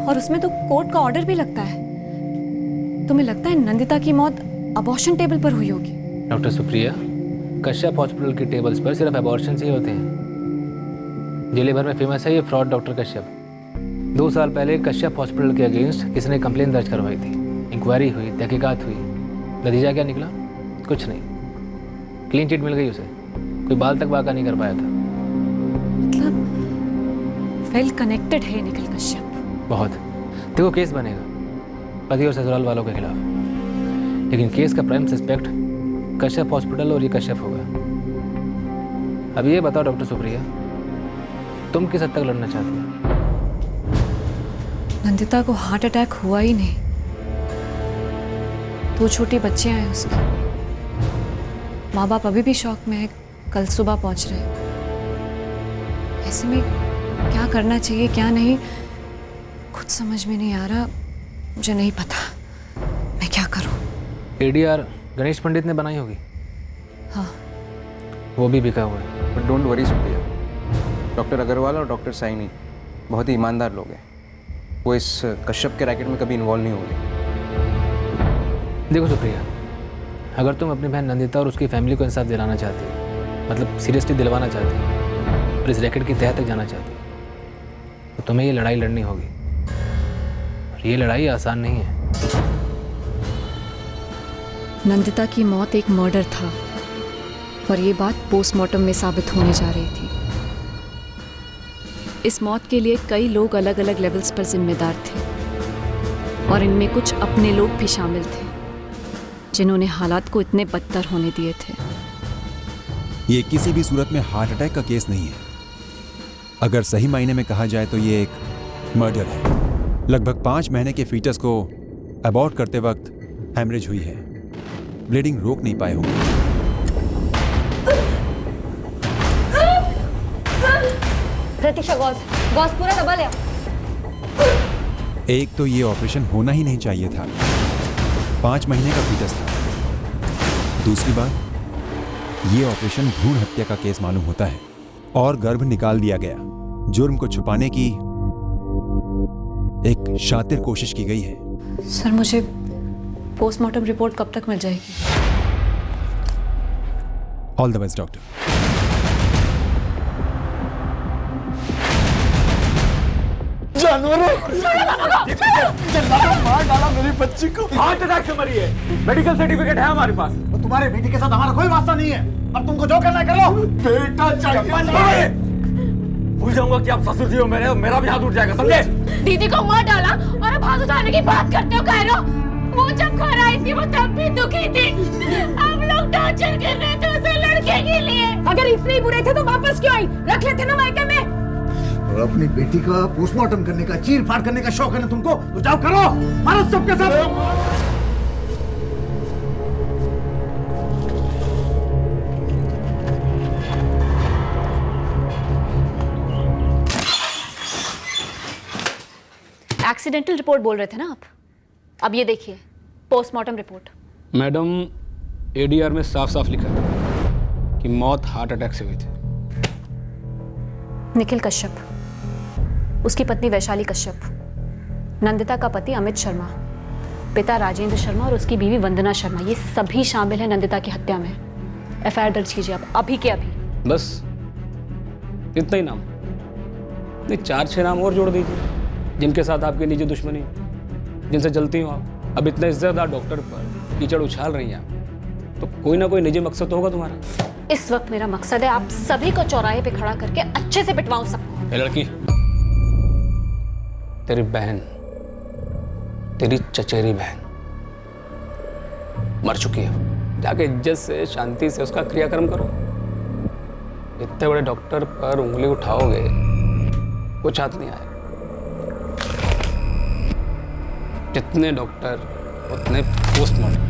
और उसमें तो कोर्ट का ऑर्डर भी लगता है। तुम्हें लगता है नंदिता की मौत अबॉर्शन टेबल पर हुई होगी? डॉक्टर सुप्रिया, कश्यप हॉस्पिटल की टेबल्स पर सिर्फ अबॉर्शन ही होते हैं। जिले भर में फेमस है ये फ्रॉड डॉक्टर कश्यप। 2 साल पहले कश्यप हॉस्पिटल के अगेंस्ट किसी ने कंप्लेन दर्ज करवाई थी। इंक्वायरी हुई, तहकीकात हुई, नतीजा क्या निकला? कुछ नहीं। क्लीन चिट मिल गई उसे, कोई बाल तक बाका नहीं कर पाया था। मतलब वेल कनेक्टेड है निखिल कश्यप। बहुत। देखो, केस बनेगा पति और ससुराल वालों के खिलाफ, लेकिन केस का प्राइम सस्पेक्ट कश्यप हॉस्पिटल और ये कश्यप होगा। अब ये बताओ डॉक्टर सुप्रिया, तुम किस हद तक लड़ना चाहती हो? नंदिता को हार्ट अटैक हुआ ही नहीं। 2 छोटी बच्चियां हैं उसकी। माँ बाप अभी भी शौक में है, कल सुबह पहुंच रहे। ऐसे में क्या करना चाहिए क्या नहीं कुछ समझ में नहीं आ रहा। मुझे नहीं पता मैं क्या करूं। ADR गणेश पंडित ने बनाई होगी। हाँ, वो भी बिका हुआ है। But don't worry Supriya, doctor Agarwal और डॉक्टर साइनी बहुत ही ईमानदार लोग हैं। वो इस कश्यप के रैकेट में कभी इन्वॉल्व नहीं होंगे। देखो सुप्रिया, अगर तुम अपनी बहन नंदिता और उसकी फैमिली को इंसाफ दिलाना चाहती हो, मतलब सीरियसली दिलवाना चाहती हो और इस रैकेट की तह तक जाना चाहती हो, तो तुम्हें ये लड़ाई लड़नी होगी। और ये लड़ाई आसान नहीं है। नंदिता की मौत एक मर्डर था और ये बात पोस्टमार्टम में साबित होने जा रही थी। इस मौत के लिए कई लोग अलग अलग लेवल्स पर जिम्मेदार थे और इनमें कुछ अपने लोग भी शामिल थे जिन्होंने हालात को इतने बदतर होने दिए थे। ये किसी भी सूरत में हार्ट अटैक का केस नहीं है। अगर सही मायने में कहा जाए तो ये एक मर्डर है। लगभग 5 महीने के फीटस को अबॉर्ट करते वक्त हैमरेज हुई है। ब्लीडिंग रोक नहीं पाए होंगे। प्रतीक्षा, गॉस पूरा दबा लिया। एक तो ये ऑपरेशन होना ही नहीं चाहिए था। 5 महीने का फीटस था। दूसरी बात, ये ऑपरेशन भ्रूण हत्या का केस मालूम होता है और गर्भ निकाल दिया गया। जुर्म को छुपाने की एक शातिर कोशिश की गई है। सर, मुझे पोस्टमार्टम रिपोर्ट कब तक मिल जाएगी? All the best doctor. जानवरों, मार डाला मेरी बच्ची को। हार्ट अटैक से मरी है। मेडिकल सर्टिफिकेट है हमारे पास। तो तुम्हारे बेटी के साथ हमारा कोई वास्ता नहीं है। अब तुमको जो करना है कर लो। बेटा चाहिए। भूल जाऊंगा कि आप ससुर जी हो मेरे, और मेरा भी हाथ उठ जाएगा, समझे? दीदी को मार डाला और अब हाथ उठाने की बात करते हो कह रहे हो? वो जब घर आई थी वो तब भी दुखी थी। अब लोग टॉर्चर कर रहे थे उसे लड़के के लिए। अगर इतने ही बुरे थे तो वापस क्यों आई? रख लेते ना मायके में। और अपनी बेटी का पोस्टमार्टम करने का, चीर फाड़ करने का शौक है ना तुमको, तो जाओ करो। मारो सबके साथ। एक्सीडेंटल रिपोर्ट बोल रहे थे ना आप? अब ये देखिए पोस्टमार्टम रिपोर्ट। मैडम, ADR में साफ साफ लिखा है कि मौत हार्ट अटैक से हुई थी। निखिल कश्यप, उसकी पत्नी वैशाली कश्यप, नंदिता का पति अमित शर्मा, पिता राजेंद्र शर्मा और उसकी बीवी वंदना शर्मा, ये सभी शामिल हैं नंदिता की हत्या में। FIR दर्ज कीजिए आप अभी के अभी। बस इतना ही नाम? नहीं, 4-6 नाम और जोड़ दीजिए जिनके साथ आपकी निजी दुश्मनी, जिनसे जलती हो आप। अब इतने इज्जतदार डॉक्टर पर कीचड़ उछाल रही हैं आप, तो कोई ना कोई निजी मकसद तो होगा तुम्हारा। इस वक्त मेरा मकसद है आप सभी को चौराहे पे खड़ा करके अच्छे से पिटवाऊं सबको। ए लड़की, तेरी बहन, तेरी चचेरी बहन मर चुकी है। जाके इज्जत से, शांति से उसका क्रियाक्रम करो। इतने बड़े डॉक्टर पर उंगली उठाओगे, कुछ हाथ नहीं आए। जितने डॉक्टर उतने पोस्टमार्टम।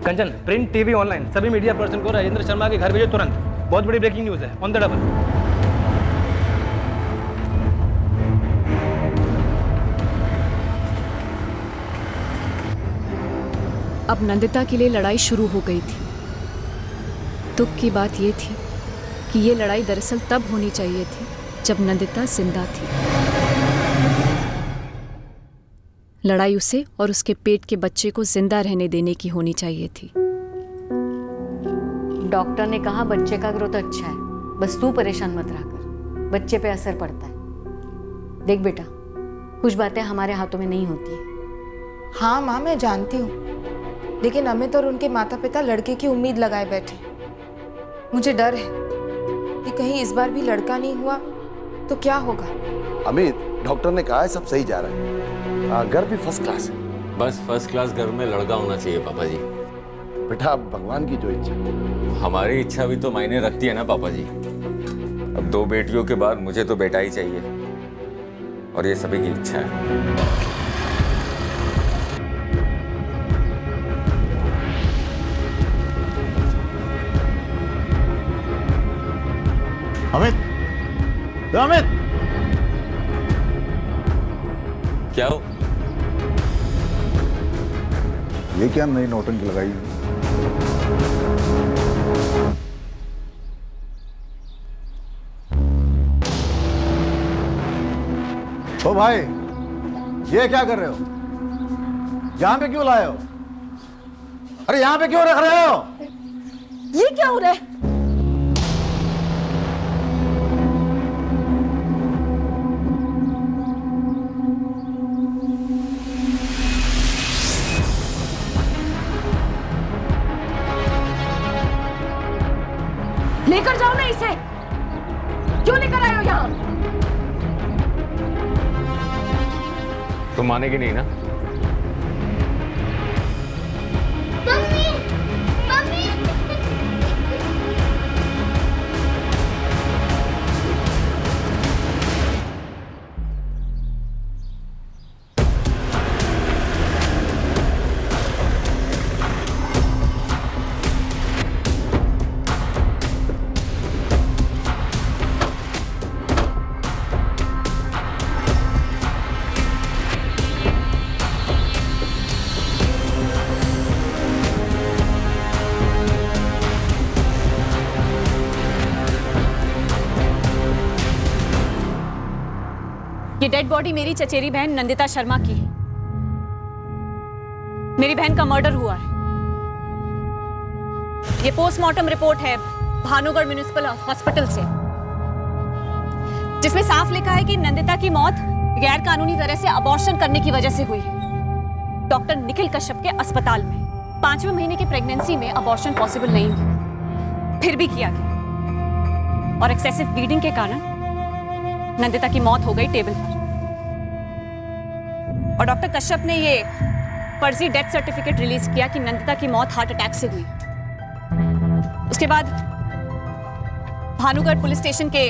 कंचन, प्रिंट, टीवी, ऑनलाइन सभी मीडिया पर्सन को राजेंद्र शर्मा के घर भेजो तुरंत। बहुत बड़ी ब्रेकिंग न्यूज़ है, ऑन द डबल। अब नंदिता के लिए लड़ाई शुरू हो गई थी। दुख की बात यह थी कि ये लड़ाई दरअसल तब होनी चाहिए थी जब नंदिता जिंदा थी। लड़ाई उसे और उसके पेट के बच्चे को जिंदा रहने देने की होनी चाहिए थी। डॉक्टर ने कहा बच्चे का ग्रोथ अच्छा है, बस तू परेशान मत रहा कर, बच्चे पे असर पड़ता है। देख बेटा, कुछ बातें हमारे हाथों में नहीं होती है। हाँ माँ, मैं जानती हूँ, लेकिन अमित और उनके माता पिता लड़के की उम्मीद लगाए बैठे। मुझे डर है कि कहीं इस बार भी लड़का नहीं हुआ तो क्या होगा। अमित, डॉक्टर ने कहा है सब सही जा रहा है, घर भी फर्स्ट क्लास है। बस फर्स्ट क्लास घर में लड़का होना चाहिए पापा जी। बेटा, भगवान की जो इच्छा। हमारी इच्छा भी तो मायने रखती है ना पापा जी। अब 2 बेटियों के बाद मुझे तो बेटा ही चाहिए, और ये सभी की इच्छा है। अमित, अमित, क्या हो? ये क्या नई नौटंकी लगाई है? ओ भाई, ये क्या कर रहे हो? यहां पे क्यों लाए हो? अरे यहां पे क्यों रख रहे हो? ये क्या हो रहा है? लेकर जाओ ना इसे। क्यों लेकर आए हो यहां? तुम मानेगी नहीं ना? Mummy, mummy. ये डेड बॉडी मेरी चचेरी बहन नंदिता शर्मा की है। मेरी बहन का मर्डर हुआ है। ये पोस्टमार्टम रिपोर्ट है भानुगढ़ म्युनिसिपल हॉस्पिटल से, जिसमें साफ लिखा है कि नंदिता की मौत गैर कानूनी तरह से अबॉर्शन करने की वजह से हुई है। डॉक्टर निखिल कश्यप के अस्पताल में 5वें महीने की प्रेगनेंसी में अबॉर्शन पॉसिबल नहीं हुआ, फिर भी किया गया, और एक्सेसिव ब्लीडिंग के कारण नंदिता की मौत हो गई टेबल पर। और डॉक्टर कश्यप ने ये फर्जी डेथ सर्टिफिकेट रिलीज किया कि नंदिता की मौत हार्ट अटैक से हुई। उसके बाद भानुगढ़ पुलिस स्टेशन के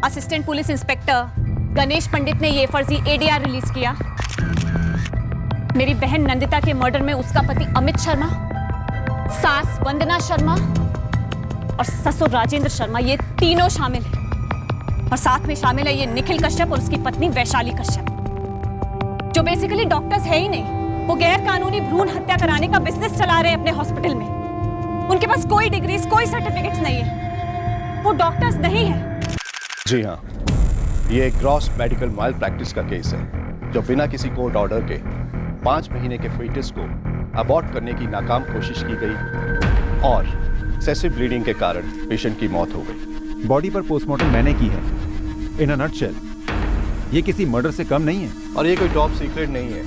असिस्टेंट पुलिस इंस्पेक्टर गणेश पंडित ने ये फर्जी एडीआर रिलीज किया। मेरी बहन नंदिता के मर्डर में उसका पति अमित शर्मा, सास वंदना शर्मा और ससुर राजेंद्र शर्मा, ये तीनों शामिल हैं। और साथ में शामिल है ये निखिल कश्यप और उसकी पत्नी वैशाली कश्यप, जो बेसिकली डॉक्टर्स है ही नहीं। वो गैर कानूनी भ्रूण हत्या कराने का बिजनेस चला रहे हैं अपने हॉस्पिटल में। उनके पास कोई डिग्रीज, कोई सर्टिफिकेट्स नहीं है, वो डॉक्टर्स नहीं है। जी हाँ, ये एक ग्रॉस मेडिकल माल प्रैक्टिस का केस है, जो बिना किसी कोर्ट ऑर्डर के 5 महीने के फीटस को अबॉर्ट करने की नाकाम कोशिश की गई और एक्सेसिव ब्लीडिंग के कारण पेशेंट की मौत हो गई। बॉडी पर पोस्टमार्टम मैंने की है। इन अ नटशेल, ये किसी मर्डर से कम नहीं है। और ये कोई टॉप सीक्रेट नहीं है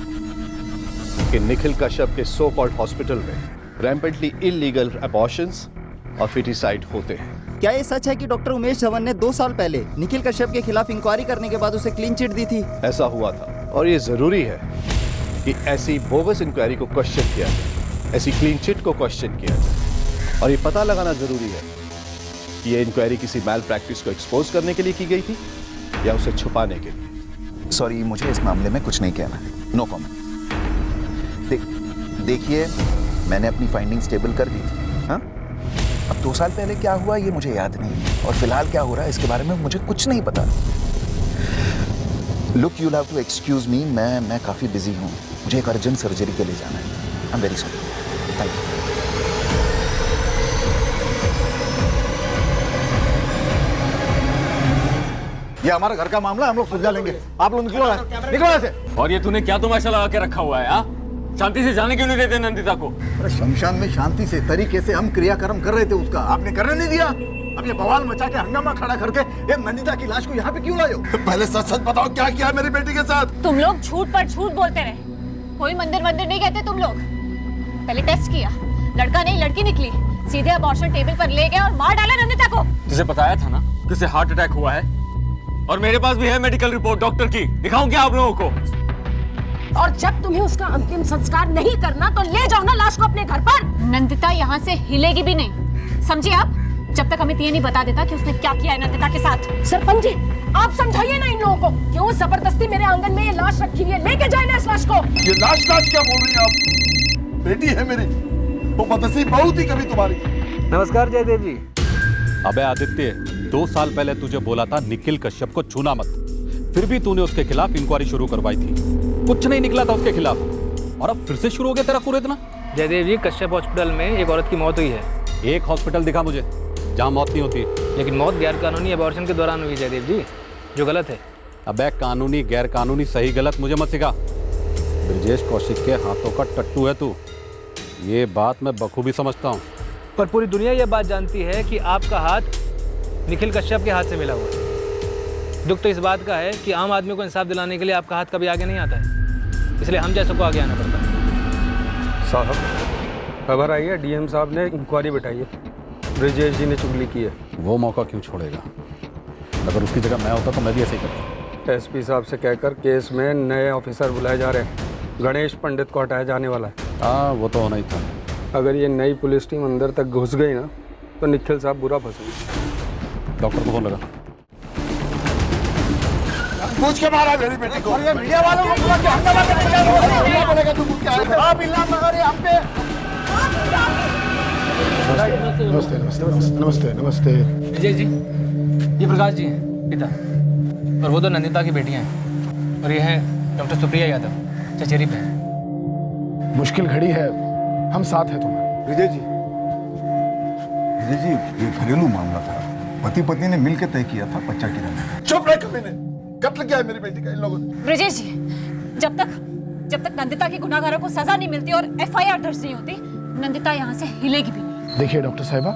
कि निखिल कश्यप के सो कॉल्ड हॉस्पिटल में रैम्पेंटली इलीगल अबॉर्शंस और फिटिसाइड होते हैं। क्या ये सच है कि डॉक्टर उमेश धवन ने 2 साल पहले निखिल कश्यप के खिलाफ इंक्वायरी करने के बाद उसे क्लीन चिट दी थी? ऐसा हुआ था, और ये जरूरी है कि ऐसी बोगस इंक्वायरी को क्वेश्चन किया जाए, ऐसी क्लीन चिट को क्वेश्चन किया जाए, और ये पता लगाना जरूरी है कि ये इंक्वायरी किसी मैल प्रैक्टिस को एक्सपोज करने के लिए की गई थी या उसे छुपाने के लिए। सॉरी, मुझे इस मामले में कुछ नहीं कहना है। No comment. देखिए, मैंने अपनी फाइंडिंग स्टेबल कर दी थी। हाँ, अब 2 साल पहले क्या हुआ ये मुझे याद नहीं है, और फिलहाल क्या हो रहा है इसके बारे में मुझे कुछ नहीं पता। Look, you have to excuse me, मैं काफ़ी बिजी हूँ, मुझे एक अर्जेंट सर्जरी के लिए जाना है। I am very sorry. Thank you. ये हमारा घर का मामला, हम लोग सुलझा लेंगे। आप लोग निकलो यहाँ से। और ये तूने क्या तमाशा लगा के रखा हुआ है? हाँ, शांति से जाने क्यों नहीं देते नंदिता को? अरे शमशान में शांति से तरीके से हम क्रियाक्रम कर रहे थे उसका, आपने करने नहीं दिया। अब ये बवाल मचा के हंगामा खड़ा करके ये नंदिता की लाश को यहाँ पे क्यों लाए हो? पहले सच सच बताओ क्या किया मेरी बेटी के साथ? तुम लोग झूठ पर झूठ बोलते रहे। कोई मंदिर नहीं कहते तुम लोग। पहले टेस्ट किया, लड़का नहीं लड़की निकली, सीधे अबॉर्शन टेबल पर ले गए और मार डाला नंदिता को। तुझे बताया था ना कि उसे हार्ट अटैक हुआ है, और मेरे पास भी है मेडिकल रिपोर्ट डॉक्टर की। दिखाऊं क्या आप लोगों को? और जब तुम्हें उसका अंतिम संस्कार नहीं करना तो ले जाओ ना लाश को अपने घर पर। नंदिता यहाँ से हिलेगी भी नहीं, समझे आप? जब तक हमें ये नहीं बता देता कि उसने क्या किया है नंदिता के साथ। सरपंच जी, आप समझाइए ना इन लोगों को, क्यों जबरदस्ती मेरे आंगन में ये लाश रखी हुई है? लेके जाए ना इस लाश को। ये लाश क्या बोल रही है आप? बेटी है मेरी, वो बदनसीब बहू थी कभी तुम्हारी। नमस्कार जयदेव जी। अबे आदित्य, 2 साल पहले तुझे बोला था निखिल कश्यप को छूना मत, फिर भी तूने उसके खिलाफ इंक्वायरी शुरू करवाई थी, कुछ नहीं निकला था उसके खिलाफ, और अब फिर से शुरू हो गया तेरा कुरेदना। जयदेव जी, कश्यप हॉस्पिटल में एक औरत की मौत हुई है। एक हॉस्पिटल दिखा मुझे जहाँ मौत नहीं होती। लेकिन मौत गैर कानूनी अबॉर्शन के दौरान हुई जयदेव जी, जो गलत है। अबे कानूनी गैर कानूनी सही गलत मुझे मत सिखा। ब्रजेश कौशिक के हाथों का टट्टू है तू, ये बात मैं बखूबी समझता हूँ। पर पूरी दुनिया यह बात जानती है कि आपका हाथ निखिल कश्यप के हाथ से मिला हुआ है। दुख तो इस बात का है कि आम आदमी को इंसाफ दिलाने के लिए आपका हाथ कभी आगे नहीं आता है, इसलिए हम जैसों को आगे आना पड़ता है। साहब, खबर आई है डीएम साहब ने इंक्वायरी बैठाई है, ब्रजेश जी ने चुगली की है। वो मौका क्यों छोड़ेगा? अगर उसकी जगह मैं होता तो मैं भी ऐसे ही करता। एसपी साहब से कहकर केस में नए ऑफिसर बुलाए जा रहे हैं। गणेश पंडित को हटाया जाने वाला है। हाँ, वो तो होना ही था। अगर ये नई पुलिस टीम अंदर तक घुस गई ना तो निखिल साहब बुरा फंसेंगे। डॉक्टर को फोन लगा। पूछ के मारा मेरी बेटी को। ये मीडिया वालों को पूरा क्या हंगामा करने जा रहे हो? बोलेगा तू क्या है? आप इल्जाम लगा रहे हम पे। नमस्ते नमस्ते नमस्ते नमस्ते। विजय जी, ये प्रकाश जी हैं पिता, और वो तो नंदिता की बेटियां हैं, और ये हैं डॉक्टर सुप्रिया यादव, चचेरी बहन। मुश्किल घड़ी है, हम साथ हैं तुम्हारे। विजय जी, ये घरेलू मामला था, पति पत्नी ने मिलकर तय किया था बच्चा गिराने। चुप रहे कमीने, कत्ल किया है मेरी बेटी का इन लोगों ने। ब्रजेश जी, जब तक नंदिता के गुनाहगारों को सजा नहीं मिलती और एफआईआर दर्ज नहीं होती, नंदिता यहाँ से हिलेगी भी नहीं। देखिए डॉक्टर साहिबा,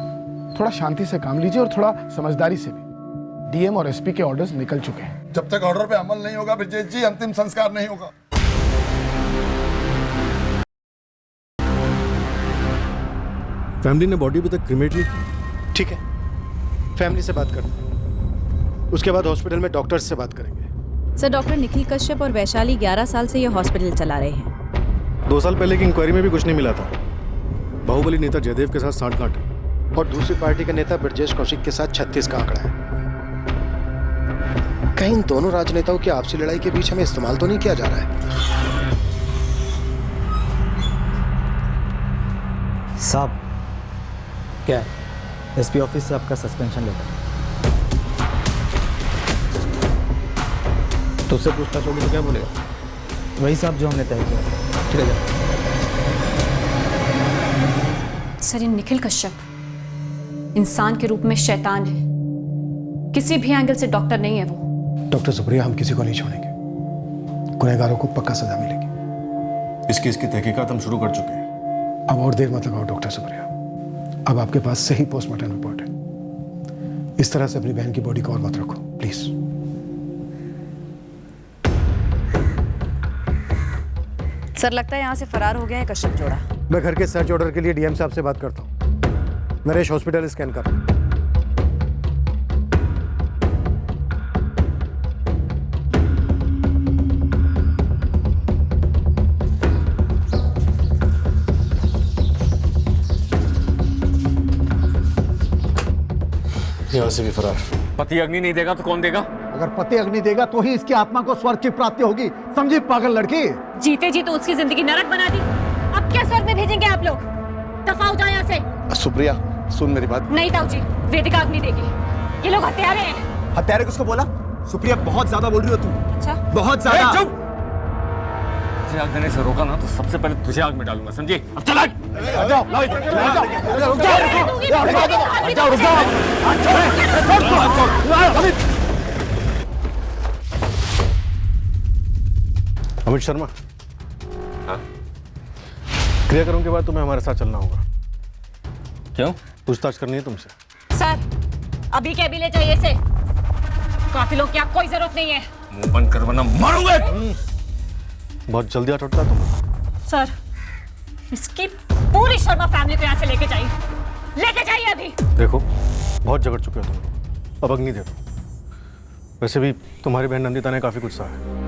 थोड़ा शांति से काम लीजिए और थोड़ा समझदारी से भी। डीएम और एसपी के ऑर्डर्स निकल चुके हैं। जब तक ऑर्डर पे अमल नहीं होगा ब्रजेश जी, अंतिम संस्कार नहीं होगा। फैमिली ने बॉडी अभी तक क्रिमेट नहीं की। ठीक है, फैमिली से बात करते हैं, उसके बाद हॉस्पिटल में डॉक्टर्स से बात करेंगे। सर, डॉक्टर निखिल कश्यप और वैशाली 11 साल से ये हॉस्पिटल चला रहे हैं। 2 साल पहले की इंक्वायरी में भी कुछ नहीं मिला था। बाहुबली नेता जयदेव के साथ सांठगांठ है, और दूसरी पार्टी के नेता ब्रजेश कौशिक के साथ 36 का आंकड़ा है। कहीं इन दोनों राजनेताओं की आपसी लड़ाई के बीच हमें इस्तेमाल तो नहीं किया जा रहा है? साहब, क्या है? एसपी ऑफिस से आपका सस्पेंशन लेटर। तो उससे पूछताछ होगी तो क्या बोलेगा? वही साहब जो हमने तय किया। ठीक है। सर, ये निखिल कश्यप इंसान के रूप में शैतान है, किसी भी एंगल से डॉक्टर नहीं है वो। डॉक्टर सुप्रिया, हम किसी को नहीं छोड़ेंगे, गुनहगारों को पक्का सजा मिलेगी। इस केस की तहकीकात हम शुरू कर चुके हैं। अब और देर मत लगाओ डॉक्टर सुप्रिया, अब आपके पास सही पोस्टमार्टम रिपोर्ट है। इस तरह से अपनी बहन की बॉडी को और मत रखो प्लीज। सर, लगता है यहाँ से फरार हो गया है कश्यप जोड़ा। मैं घर के सर्च ऑर्डर के लिए डीएम साहब से बात करता हूँ। नरेश, हॉस्पिटल स्कैन कर। यहाँ से भी फरार। पति अग्नि नहीं देगा तो कौन देगा? अगर पति अग्नि देगा तो ही इसकी आत्मा को स्वर्ग की प्राप्ति होगी, समझी पागल लड़की। जीते जी तो उसकी जिंदगी नरक बना दी, अब क्या स्वर्ग में भेजेंगे आप लोग? दफा हो जाए यहाँ से। सुप्रिया सुन मेरी बात। नहीं ताऊ जी, वेदिका अग्नि देगी। ये लोग हत्यारे हैं। हत्यारे किसको बोला? सुप्रिया बहुत ज्यादा बोल रही हो तू। अच्छा बहुत ज्यादा। चुप। तुझे आग देने से रोका ना तो सबसे पहले तुझे आग में डालूंगा, समझी? अब चल आग। आ जाओ, लाओ इधर, आ जाओ, रुक जाओ, रुक जाओ, रुक जाओ। अमित शर्मा, हाँ? क्रियाक्रम के बाद तुम्हें हमारे साथ चलना होगा। क्यों? पूछताछ करनी है तुमसे। सर, अभी के अभी ले जाइए इसे। कातिलों की अब कोई जरूरत नहीं है। मुंह बंद कर वरना मारूंगा। बहुत जल्दी हाथ उठता तुम। सर, इसकी पूरी शर्मा फैमिली को यहाँ से लेके जाइए, लेके जाइए अभी। देखो, बहुत झगड़ चुके हो तुम, अब अग्नि दे दो। वैसे भी तुम्हारी बहन नंदिता ने काफी गुस्सा है।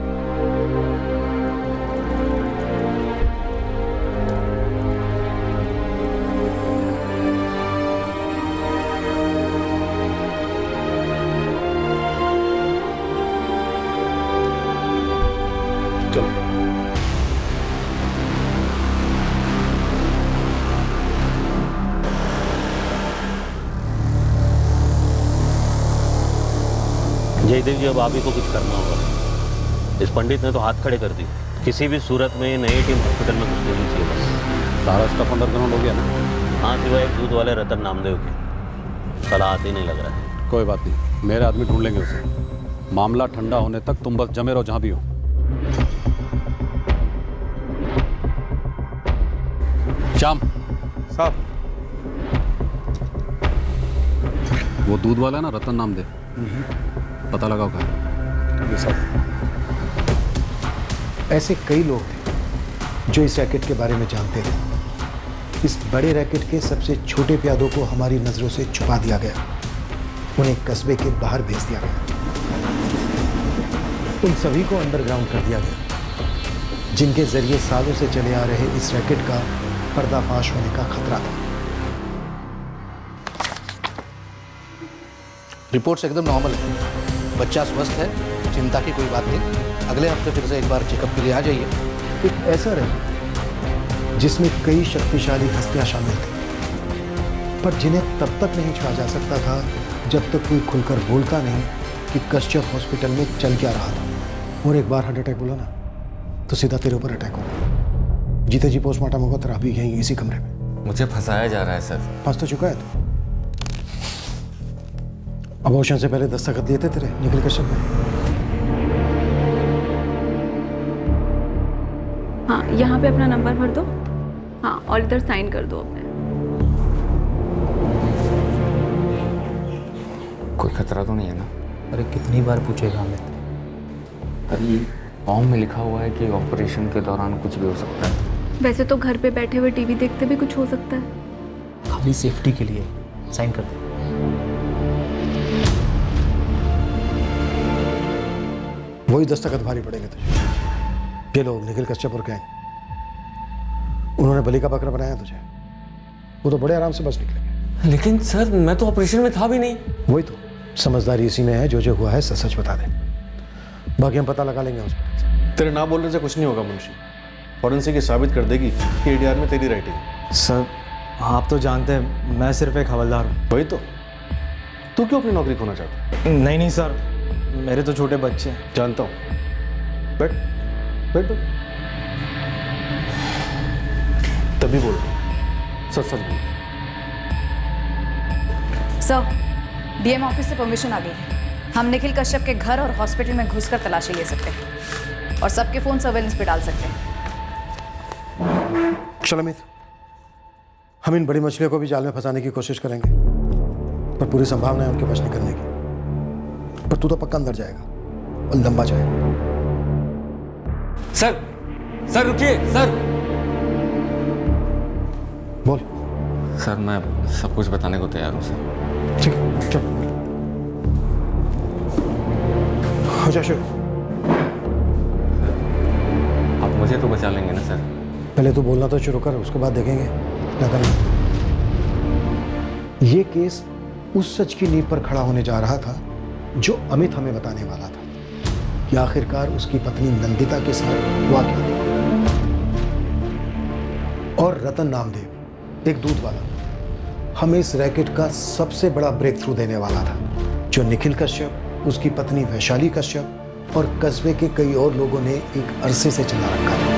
जयदेव जी, अब आप ही को कुछ करना होगा। इस पंडित ने तो हाथ खड़े कर दिए। किसी भी सूरत में नई टीम हॉस्पिटल में घुस देनी चाहिए बस। सारा स्टफ अंडरग्राउंड हो गया ना? हाँ, सिवाय एक दूध वाले रतन नामदेव के। साला हाथ ही नहीं लग रहा है। कोई बात नहीं, मेरे आदमी ढूंढ लेंगे उसे। मामला ठंडा होने तक तुम बस जमे रहो जहां भी हो। श्याम साहब, वो दूध वाला है ना, रतन नामदेव, पता लगाओ कहाँ। ऐसे कई लोग थे जो इस रैकेट के बारे में जानते थे। इस बड़े रैकेट के सबसे छोटे प्यादों को हमारी नजरों से छुपा दिया गया, उन्हें कस्बे के बाहर भेज दिया गया। उन सभी को अंडरग्राउंड कर दिया गया, जिनके जरिए सालों से चले आ रहे इस रैकेट का पर्दाफाश होने का खतरा था। रिपोर्ट्स एकदम नॉर्मल है, बच्चा स्वस्थ है, चिंता की कोई बात नहीं। अगले हफ्ते फिर से एक बार चेकअप के लिए आ जाइए। एक ऐसा रैकेट जिसमें कई शक्तिशाली हस्तियां शामिल थी, पर जिन्हें तब तक नहीं छुआ जा सकता था जब तक कोई खुलकर बोलता नहीं कि कश्यप हॉस्पिटल में चल क्या रहा था। और एक बार हार्ट अटैक बोला ना तो सीधा तेरे ऊपर अटैक होगा। जीते जी पोस्टमार्टम होगा तेरा अभी यहीं इसी कमरे में। मुझे फंसाया जा रहा है सर। फंस तो चुका है तू। अबॉर्शन से पहले दस्तखत दिए थे तेरे निखिल कश्यप ने। हाँ, यहाँ पे अपना नंबर भर दो। हाँ, और इधर साइन कर दो अपने। कोई खतरा तो नहीं है ना? अरे कितनी बार पूछेगा हमें? अरे फॉर्म में लिखा हुआ है कि ऑपरेशन के दौरान कुछ भी हो सकता है। वैसे तो घर पे बैठे हुए टीवी देखते भी कुछ हो सकता है। खाली सेफ्टी के लिए साइन कर दो। वही दस्तखत भारी पड़ेंगे तुझे। ये लोग निखिल कश्यप और गैंग, उन्होंने बलि का बकरा बनाया तुझे। वो तो बड़े आराम से बच निकलेंगे। लेकिन सर, मैं तो ऑपरेशन में था भी नहीं। वही तो, समझदारी इसी में है। जो हुआ है सच सच बता दे, बाकी हम पता लगा लेंगे हॉस्पिटल। तेरे ना बोलने से कुछ नहीं होगा मुंशी। फॉरेंसिक ये साबित कर देगी कि एडीआर में तेरी राइटिंग है। सर, आप तो जानते हैं मैं सिर्फ एक हवलदार हूँ। वही तो, तू क्यों अपनी नौकरी खोना चाहता है? नहीं सर, मेरे तो छोटे बच्चे हैं। जानता हूँ। बैठ बैठ बैठ। तभी बोल सच सच बोल। सर, डीएम ऑफिस से परमिशन आ गई है। हम निखिल कश्यप के घर और हॉस्पिटल में घुसकर तलाशी ले सकते हैं और सबके फोन सर्वेलेंस पे डाल सकते हैं। चल अमित, हम इन बड़ी मछलियों को भी जाल में फंसाने की कोशिश करेंगे, पर पूरी संभावना है उनके बच निकलने की। पर तू तो पक्का अंदर जाएगा और लंबा जाएगा। सर रुकिए सर। बोल। सर, मैं सब कुछ बताने को तैयार हूँ सर। ठीक है, चल हो जा शुरू। आप मुझे तो बचा लेंगे ना सर? पहले तो बोलना तो शुरू कर, उसके बाद देखेंगे क्या करना। ये केस उस सच की नींव पर खड़ा होने जा रहा था जो अमित हमें बताने वाला था कि आखिरकार उसकी पत्नी नंदिता के साथ हुआ क्या था। और रतन नामदेव एक दूध वाला हमें इस रैकेट का सबसे बड़ा ब्रेक थ्रू देने वाला था, जो निखिल कश्यप, उसकी पत्नी वैशाली कश्यप और कस्बे के कई और लोगों ने एक अरसे से चला रखा था।